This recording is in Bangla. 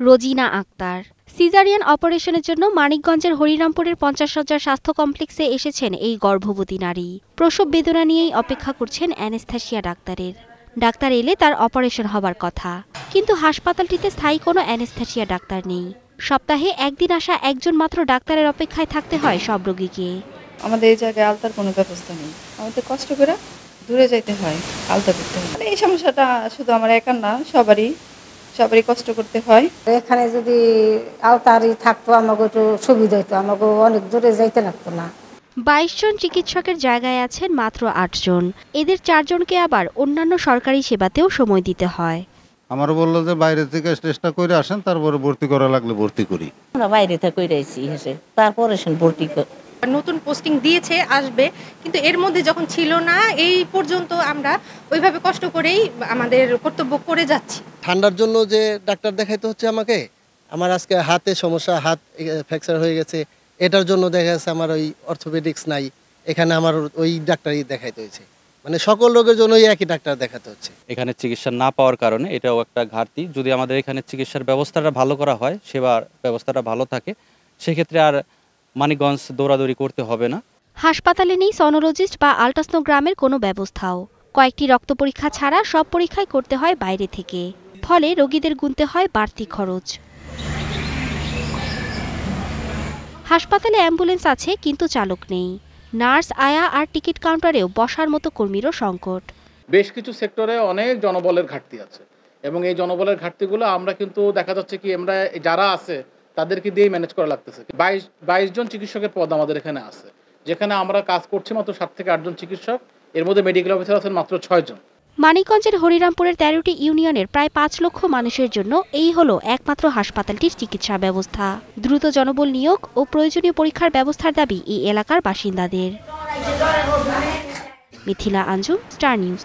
রোজিনা আক্তার। সিজারিয়ান অপারেশনের জন্য মানিকগঞ্জের হরিরামপুরের ৫০ শয্যার স্বাস্থ্য কমপ্লেক্সে এসেছেন এই গর্ভবতী নারী। প্রসব বেদনা নিয়েই অপেক্ষা করছেন অ্যানেস্থেশিয়া ডাক্তারের। ডাক্তার এলে তার অপারেশন হবার কথা, কিন্তু হাসপাতালটিতে স্থায়ী কোনো অ্যানেস্থেশিয়া ডাক্তার নেই। সপ্তাহে একদিন আসা একজন মাত্র ডাক্তারের অপেক্ষায় থাকতে হয় সব রোগীকে। আমাদের এই জায়গায় আলতার কোনো ব্যবস্থা নেই, আমাদের কষ্ট করে দূরে যাইতে হয়, আলতা করতে হয়। এই সমস্যাটা শুধু আমার একার না, সবারই কষ্ট করতে হয়। এখানে যদি আলতারই থাকতো আমাকে একটু সুবিধা হতো, আমাকে অনেক দূরে যাইতে লাগতো না। ২২ জন চিকিৎসকের জায়গায় আছেন মাত্র ৮ জন। এদের ৪ জনকে আবার অন্যান্য সরকারি সেবাতেও সময় দিতে হয়। আমার বললো যে বাইরে থেকে চেষ্টা করে আসেন, তারপরে ভর্তি করা লাগলে ভর্তি করি। আমরা বাইরে থেকে কইরাইছি এসে তারপরে ভর্তি নতুন পোস্টিং দিয়েছে, আসবে, কিন্তু এর মধ্যে যখন ছিল না এই পর্যন্ত আমরা ওইভাবে কষ্ট করেই আমাদের কর্তব্য করে যাচ্ছি। ঠান্ডার জন্য যে ডাক্তার দেখাইতে হচ্ছে আমাকে, আমার আজকে হাতে সমস্যা, হাত ফ্র্যাকচার হয়ে গেছে, এটার জন্য দেখা যাচ্ছে আমার ওই অর্থোপেডিক্স নাই, এখানে আমার ওই ডাক্তারই দেখাইতে হয়েছে। মানে সকল রোগের জন্যই একই ডাক্তার দেখাতে হচ্ছে। এখানে চিকিৎসা না পাওয়ার কারণে এটাও একটা ঘাটতি। যদি আমাদের এখানে চিকিৎসার ব্যবস্থাটা ভালো করা হয়, সেবার ব্যবস্থাটা ভালো থাকে, সেক্ষেত্রে আর মানিকগঞ্জ দৌড়াদৌড়ি করতে হবে না। হাসপাতালে নেই সনোলজিস্ট বা আল্ট্রাসনোগ্রামের কোনো ব্যবস্থাও। কয়েকটি রক্ত পরীক্ষা ছাড়া সব পরীক্ষাই করতে হয় বাইরে থেকে, ফলে রোগীদের গুনতে হয় বাড়তি খরচ। হাসপাতালে অ্যাম্বুলেন্স আছে, কিন্তু চালক নেই। নার্স, আয়া আর টিকিট কাউন্টারেও বসার মতো কর্মীরও সংকট। বেশ কিছু সেক্টরে অনেক জনবলের ঘাটতি আছে, এবং এই জনবলের ঘাটতিগুলো আমরা কিন্তু দেখা যাচ্ছে কি আমরা যারা আছে তাদেরকে দিয়ে ম্যানেজ করা লাগতেছে। ২২ জন চিকিৎসকের পদ আমাদের এখানে আছে, যেখানে আমরা কাজ করছি মাত্র ৭ থেকে ৮ জন চিকিৎসক, এর মধ্যে মেডিকেল অফিসার আছেন মাত্র ৬ জন। মানিকগঞ্জের হরিরামপুরের ১৩টি ইউনিয়নের প্রায় ৫ লক্ষ মানুষের জন্য এই হলো একমাত্র হাসপাতালটির চিকিৎসা ব্যবস্থা। দ্রুত জনবল নিয়োগ ও প্রয়োজনীয় পরীক্ষার ব্যবস্থার দাবি এই এলাকার বাসিন্দাদের। Mithila Anjum, star news.